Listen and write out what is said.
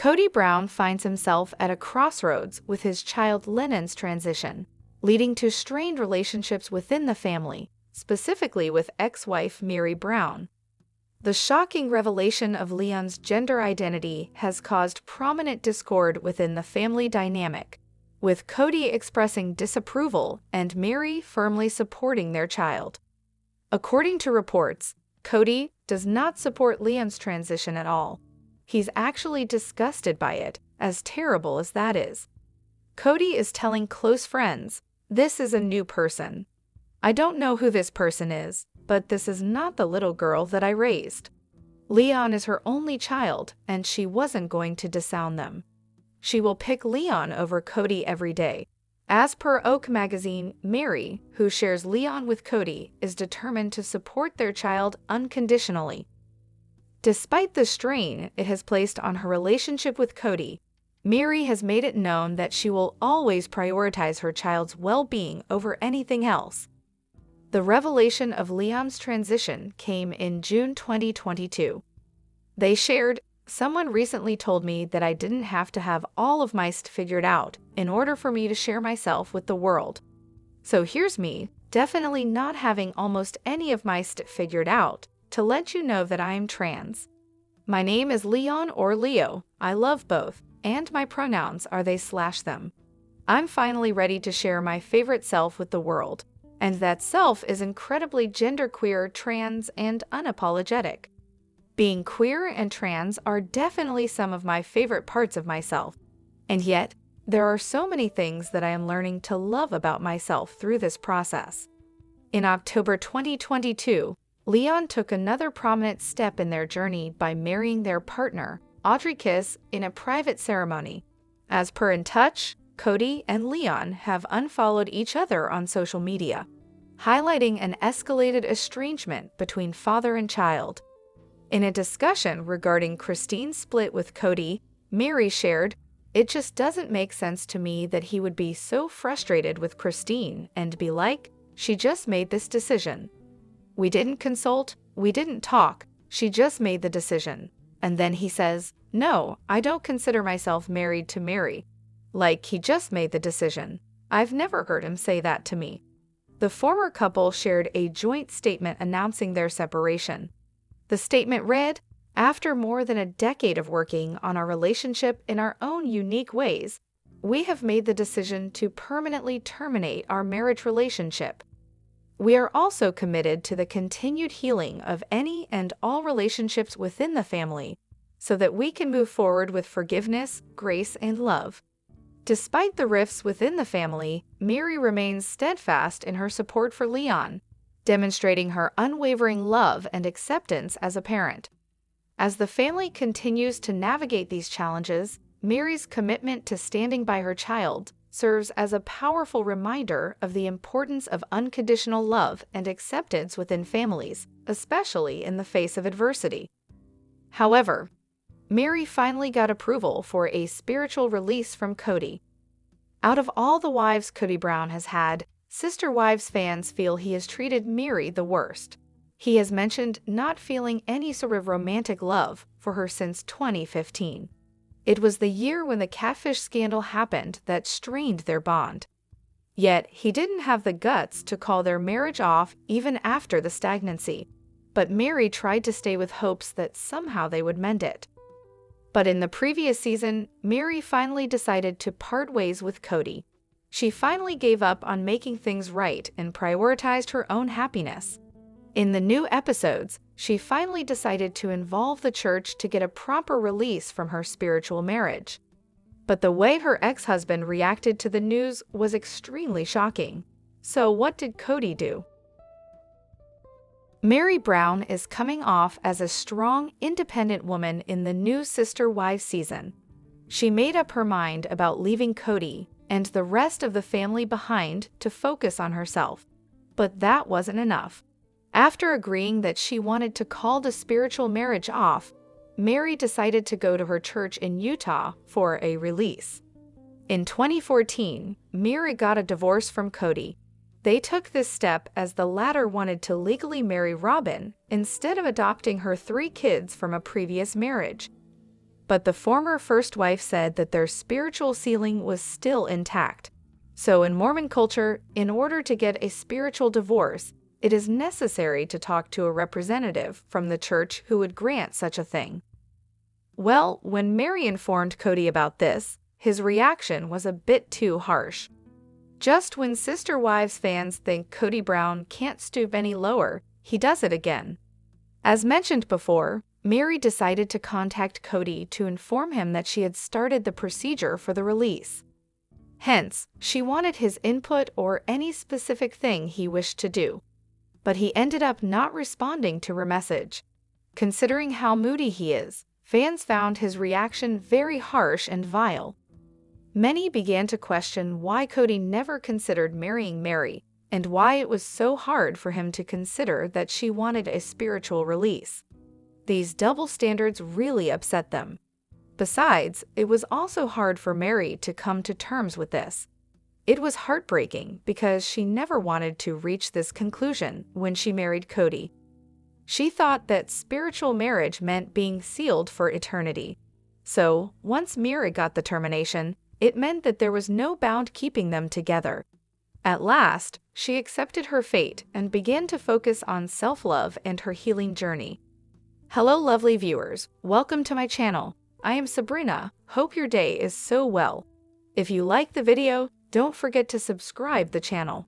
Cody Brown finds himself at a crossroads with his child Lennon's transition, leading to strained relationships within the family, specifically with ex-wife Meri Brown. The shocking revelation of Leon's gender identity has caused prominent discord within the family dynamic, with Cody expressing disapproval and Meri firmly supporting their child. According to reports, Cody does not support Leon's transition at all. He's actually disgusted by it, as terrible as that is. Cody is telling close friends, "This is a new person. I don't know who this person is, but this is not the little girl that I raised. Leon is her only child, and she wasn't going to disown them. She will pick Leon over Cody every day." As per Oak magazine, Meri, who shares Leon with Cody, is determined to support their child unconditionally. Despite the strain it has placed on her relationship with Cody, Meri has made it known that she will always prioritize her child's well-being over anything else. The revelation of Leon's transition came in June 2022. They shared, "Someone recently told me that I didn't have to have all of my stuff figured out in order for me to share myself with the world. So here's me, definitely not having almost any of my stuff figured out, to let you know that I am trans. My name is Leon or Leo, I love both, and my pronouns are they/them. I'm finally ready to share my favorite self with the world, and that self is incredibly genderqueer, trans, and unapologetic. Being queer and trans are definitely some of my favorite parts of myself, and yet there are so many things that I am learning to love about myself through this process." In October 2022, Leon took another prominent step in their journey by marrying their partner, Audrey Kiss, in a private ceremony. As per In Touch, Cody and Leon have unfollowed each other on social media, highlighting an escalated estrangement between father and child. In a discussion regarding Christine's split with Cody, Meri shared, "It just doesn't make sense to me that he would be so frustrated with Christine and be like, she just made this decision. We didn't consult, we didn't talk, she just made the decision. And then he says, 'No, I don't consider myself married to Meri.' Like he just made the decision. I've never heard him say that to me." The former couple shared a joint statement announcing their separation. The statement read, "After more than a decade of working on our relationship in our own unique ways, we have made the decision to permanently terminate our marriage relationship. We are also committed to the continued healing of any and all relationships within the family so that we can move forward with forgiveness, grace, and love." Despite the rifts within the family, Meri remains steadfast in her support for Leon, demonstrating her unwavering love and acceptance as a parent. As the family continues to navigate these challenges, Meri's commitment to standing by her child serves as a powerful reminder of the importance of unconditional love and acceptance within families, especially in the face of adversity. However, Meri finally got approval for a spiritual release from Cody. Out of all the wives Cody Brown has had, Sister Wives fans feel he has treated Meri the worst. He has mentioned not feeling any sort of romantic love for her since 2015. It was the year when the catfish scandal happened that strained their bond. Yet, he didn't have the guts to call their marriage off even after the stagnancy. But Meri tried to stay with hopes that somehow they would mend it. But in the previous season, Meri finally decided to part ways with Cody. She finally gave up on making things right and prioritized her own happiness. In the new episodes, she finally decided to involve the church to get a proper release from her spiritual marriage. But the way her ex-husband reacted to the news was extremely shocking. So what did Cody do? Meri Brown is coming off as a strong, independent woman in the new Sister Wives season. She made up her mind about leaving Cody and the rest of the family behind to focus on herself. But that wasn't enough. After agreeing that she wanted to call the spiritual marriage off, Meri decided to go to her church in Utah for a release. In 2014, Meri got a divorce from Cody. They took this step as the latter wanted to legally marry Robin instead of adopting her 3 kids from a previous marriage. But the former first wife said that their spiritual ceiling was still intact. So in Mormon culture, in order to get a spiritual divorce, it is necessary to talk to a representative from the church who would grant such a thing. Well, when Meri informed Cody about this, his reaction was a bit too harsh. Just when Sister Wives fans think Cody Brown can't stoop any lower, he does it again. As mentioned before, Meri decided to contact Cody to inform him that she had started the procedure for the release. Hence, she wanted his input or any specific thing he wished to do. But he ended up not responding to her message. Considering how moody he is, fans found his reaction very harsh and vile. Many began to question why Cody never considered marrying Meri, and why it was so hard for him to consider that she wanted a spiritual release. These double standards really upset them. Besides, it was also hard for Meri to come to terms with this. It was heartbreaking because she never wanted to reach this conclusion when she married Cody. She thought that spiritual marriage meant being sealed for eternity. So, once Meri got the termination, it meant that there was no bound keeping them together. At last, she accepted her fate and began to focus on self-love and her healing journey. Hello lovely viewers, welcome to my channel. I am Sabrina, hope your day is so well. If you like the video, don't forget to subscribe the channel.